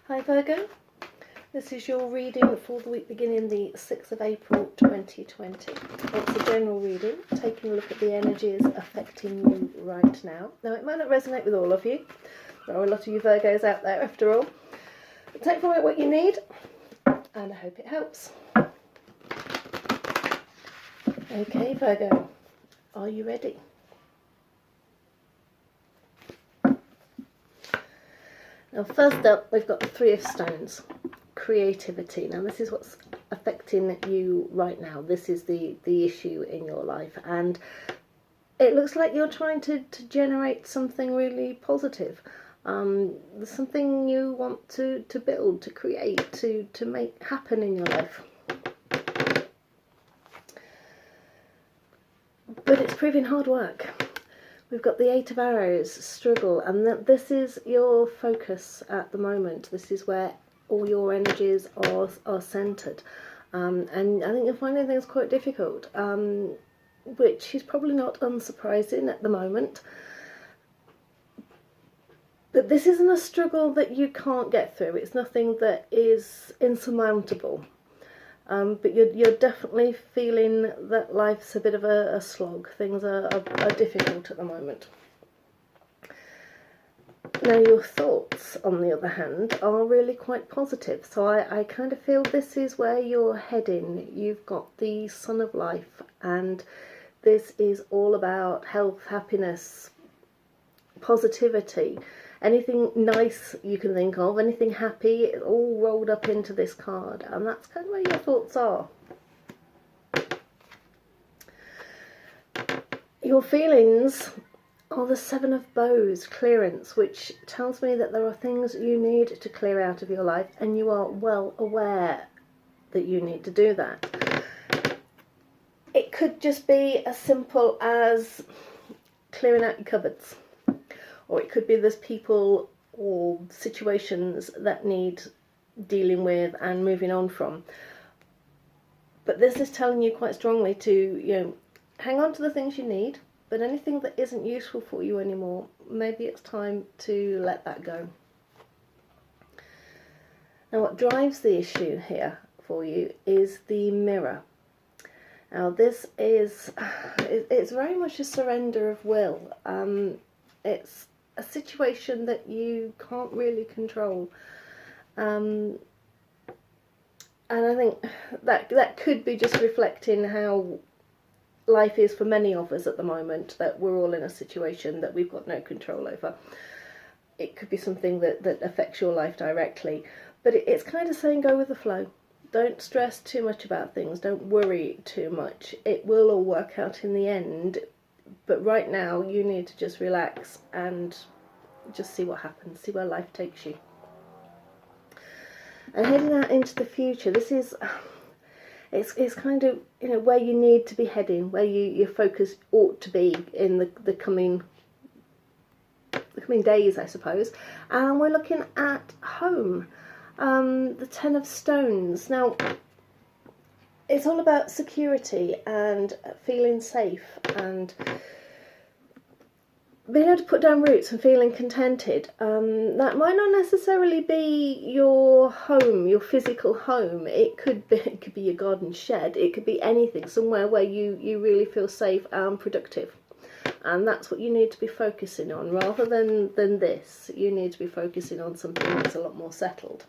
Hi Virgo, this is your reading for the week beginning the 6th of April 2020. It's a general reading, taking a look at the energies affecting you right now. Now it might not resonate with all of you, there are a lot of you Virgos out there after all. But take from it what you need, and I hope it helps. Okay Virgo, are you ready? Now first up, we've got the Three of Stones, creativity. Now this is what's affecting you right now. This is the issue in your life, and it looks like you're trying to generate something really positive. Something you want to build, to create, to make happen in your life. But it's proving hard work. We've got the Eight of Arrows, struggle, and this is your focus at the moment. This is where all your energies are centred. And I think you're finding things quite difficult, which is probably not unsurprising at the moment. But this isn't a struggle that you can't get through. It's nothing that is insurmountable. But you're definitely feeling that life's a bit of a slog. Things are difficult at the moment. Now your thoughts, on the other hand, are really quite positive. So I kind of feel this is where you're heading. You've got the Sun of Life, and this is all about health, happiness, positivity. Anything nice you can think of, anything happy, it's all rolled up into this card, and that's kind of where your thoughts are. Your feelings are the Seven of Bows, clearance, which tells me that there are things you need to clear out of your life, and you are well aware that you need to do that. It could just be as simple as clearing out your cupboards. Or it could be there's people or situations that need dealing with and moving on from. But this is telling you quite strongly to, hang on to the things you need, but anything that isn't useful for you anymore, maybe it's time to let that go. Now what drives the issue here for you is the Mirror. Now this is, it's very much a surrender of will. It's a situation that you can't really control, and I think that could be just reflecting how life is for many of us at the moment, that we're all in a situation that we've got no control over. It could be something that affects your life directly, but it's kind of saying go with the flow. Don't stress too much about things, don't worry too much. It will all work out in the end. But right now you need to just relax and just see what happens, see where life takes you. And heading out into the future, this is, it's kind of, where you need to be heading, where your focus ought to be in the coming days, I suppose. And we're looking at home, the Ten of Stones. Now, it's all about security and feeling safe and being able to put down roots and feeling contented. That might not necessarily be your home, your physical home. It could be your garden shed. It could be anything, somewhere where you really feel safe and productive. And that's what you need to be focusing on, rather than this. You need to be focusing on something that's a lot more settled.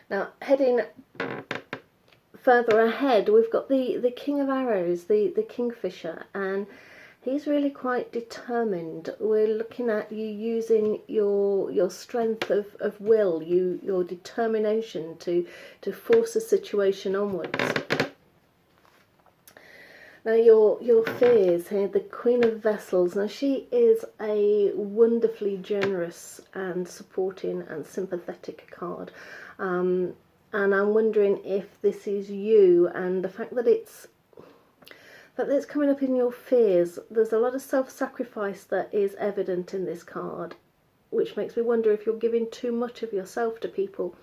Now, heading further ahead, we've got the King of Arrows, the Kingfisher, and he's really quite determined. We're looking at you using your strength of will, your determination to force a situation onwards. Now your fears here, the Queen of Vessels. Now she is a wonderfully generous and supporting and sympathetic card. And I'm wondering if this is you, and the fact that it's coming up in your fears. There's a lot of self-sacrifice that is evident in this card, which makes me wonder if you're giving too much of yourself to people.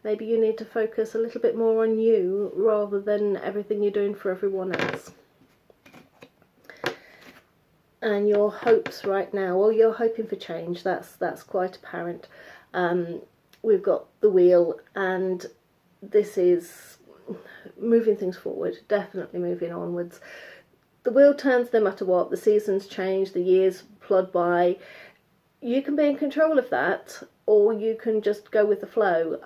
Maybe you need to focus a little bit more on you rather than everything you're doing for everyone else. And your hopes right now, well, you're hoping for change. That's quite apparent. we've got the wheel, and this is moving things forward, definitely moving onwards. The wheel turns no matter what, the seasons change, the years plod by. You can be in control of that, or you can just go with the flow.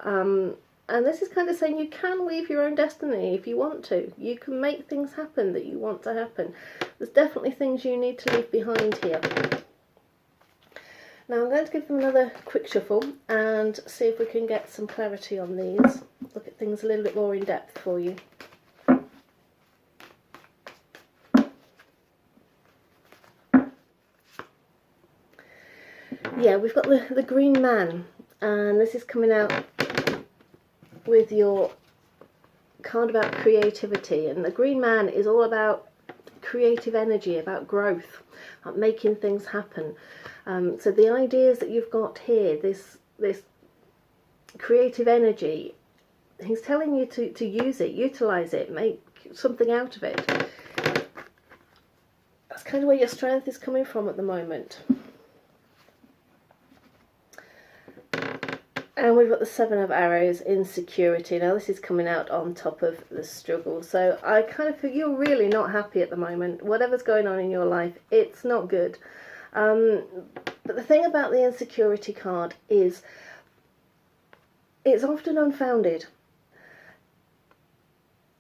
And this is kind of saying you can weave your own destiny if you want to. You can make things happen that you want to happen. There's definitely things you need to leave behind here. Now I'm going to give them another quick shuffle and see if we can get some clarity on these. Look at things a little bit more in depth for you. Yeah, we've got the Green Man, and this is coming out with your card about creativity. And the Green Man is all about creative energy, about growth, about making things happen. So the ideas that you've got here, this creative energy, he's telling you to use it, utilise it, make something out of it. That's kind of where your strength is coming from at the moment. And we've got the Seven of Arrows, insecurity. Now this is coming out on top of the struggle. So I kind of feel you're really not happy at the moment. Whatever's going on in your life, it's not good. But the thing about the insecurity card is it's often unfounded.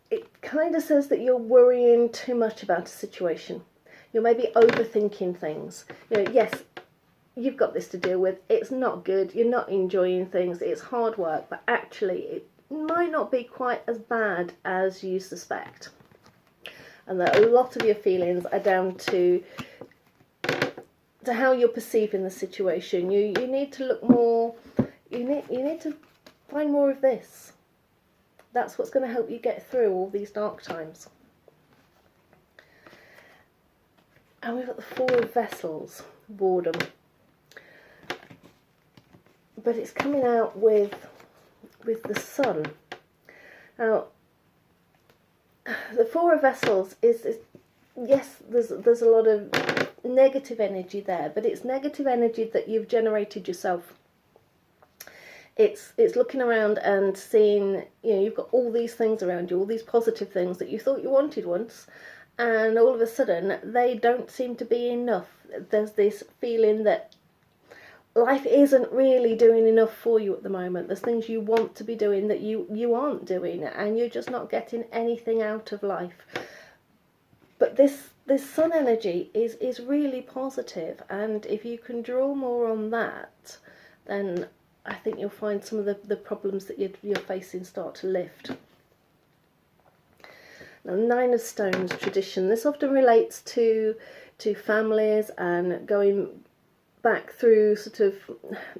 It kind of says that you're worrying too much about a situation. You're maybe overthinking things. You know, yes, you've got this to deal with, it's not good, you're not enjoying things, it's hard work, but actually it might not be quite as bad as you suspect. And that a lot of your feelings are down to how you're perceiving the situation. You need to look more, you need to find more of this. That's what's going to help you get through all these dark times. And we've got the Four of Vessels, boredom. But it's coming out with the Sun. Now, the Four of Vessels is yes, there's a lot of negative energy there, but it's negative energy that you've generated yourself. It's looking around and seeing, you know, you've got all these things around you, all these positive things that you thought you wanted once, and all of a sudden they don't seem to be enough. There's this feeling that life isn't really doing enough for you at the moment. There's things you want to be doing that you aren't doing, and you're just not getting anything out of life. But this Sun energy is really positive, and if you can draw more on that, then I think you'll find some of the problems that you're facing start to lift. Now, Nine of Stones, tradition. This often relates to families and going back through sort of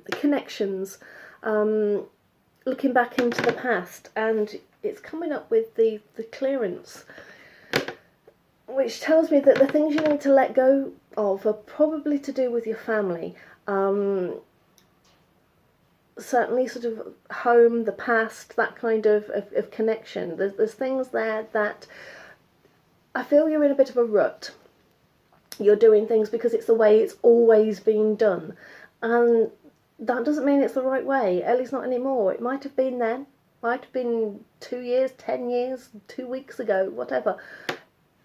the connections, looking back into the past, and it's coming up with the clearance, which tells me that the things you need to let go of are probably to do with your family. Certainly sort of home, the past, that kind of connection. There's things there that I feel you're in a bit of a rut. You're doing things because it's the way it's always been done, and that doesn't mean it's the right way, at least not anymore. It might have been then, might have been 2 years, 10 years, 2 weeks ago, whatever.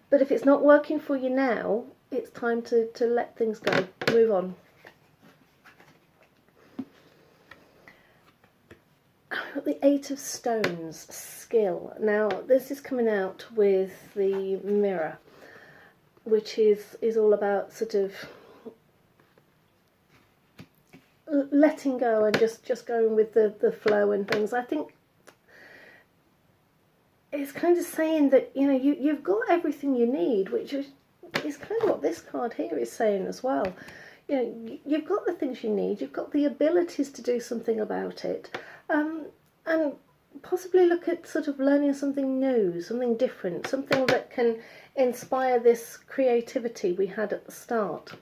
But if it's not working for you now, it's time to let things go, move on. I've got the Eight of Stones, skill. Now this is coming out with the Mirror, which is all about sort of letting go and just going with the flow and things. I think it's kind of saying that, you know, you've got everything you need, which is kind of what this card here is saying as well. You know, you've got the things you need, you've got the abilities to do something about it, and possibly look at sort of learning something new, something different, something that can inspire this creativity we had at the start.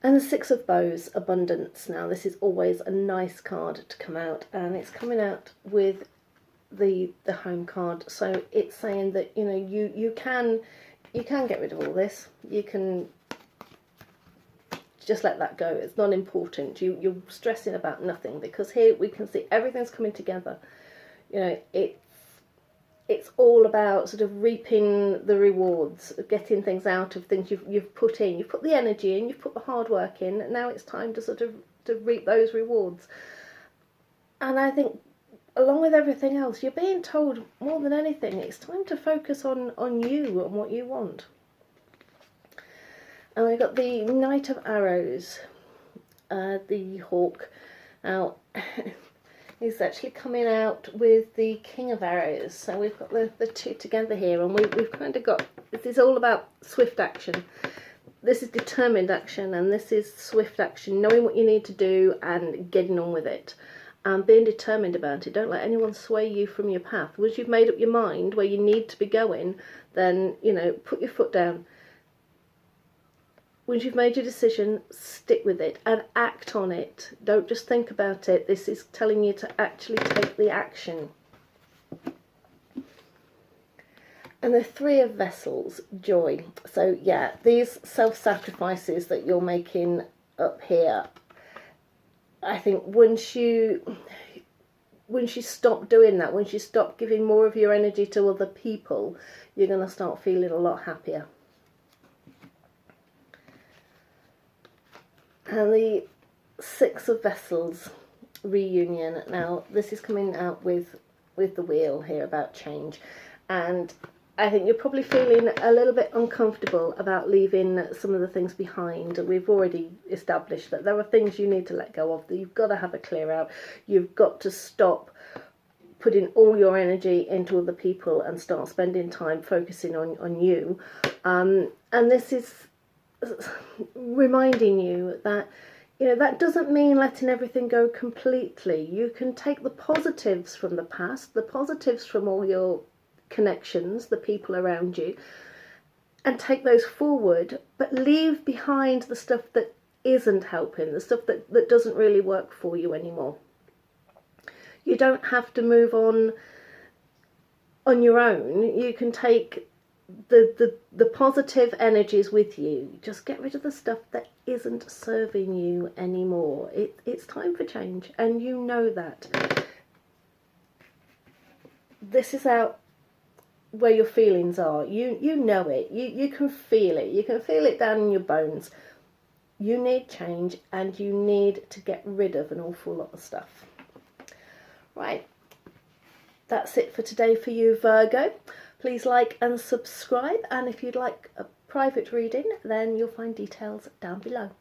And the Six of Bows, abundance. Now this is always a nice card to come out, and it's coming out with the home card. So it's saying that, you know, you can get rid of all this. You can just let that go. It's not important. You're stressing about nothing, because here we can see everything's coming together. You know, it's all about sort of reaping the rewards, getting things out of things you've put in. You've put the energy in, you've put the hard work in, and now it's time to sort of to reap those rewards. And I think, along with everything else, you're being told more than anything, it's time to focus on you and what you want. And we've got the Knight of Arrows, the hawk. Now, he's actually coming out with the King of Arrows. So we've got the two together here, and we've kind of got, this is all about swift action. This is determined action, and this is swift action, knowing what you need to do and getting on with it. And being determined about it. Don't let anyone sway you from your path. Once you've made up your mind where you need to be going, then, you know, put your foot down. Once you've made your decision, stick with it and act on it. Don't just think about it. This is telling you to actually take the action. And the Three of Vessels, joy. So yeah, these self-sacrifices that you're making up here, I think once you stop doing that, once you stop giving more of your energy to other people, you're going to start feeling a lot happier. And the Six of Vessels, reunion. Now this is coming out with the wheel here about change, and I think you're probably feeling a little bit uncomfortable about leaving some of the things behind. We've already established that there are things you need to let go of, that you've got to have a clear out. You've got to stop putting all your energy into other people and start spending time focusing on you. And this is reminding you that, you know, that doesn't mean letting everything go completely. You can take the positives from the past, the positives from all your connections, the people around you, and take those forward, but leave behind the stuff that isn't helping, the stuff that doesn't really work for you anymore. You don't have to move on your own. You can take the positive energies with you. Just get rid of the stuff that isn't serving you anymore. It's time for change, and you know that. This is out where your feelings are. You know it. You can feel it. You can feel it down in your bones. You need change, and you need to get rid of an awful lot of stuff. Right. That's it for today for you, Virgo. Please like and subscribe, and if you'd like a private reading, then you'll find details down below.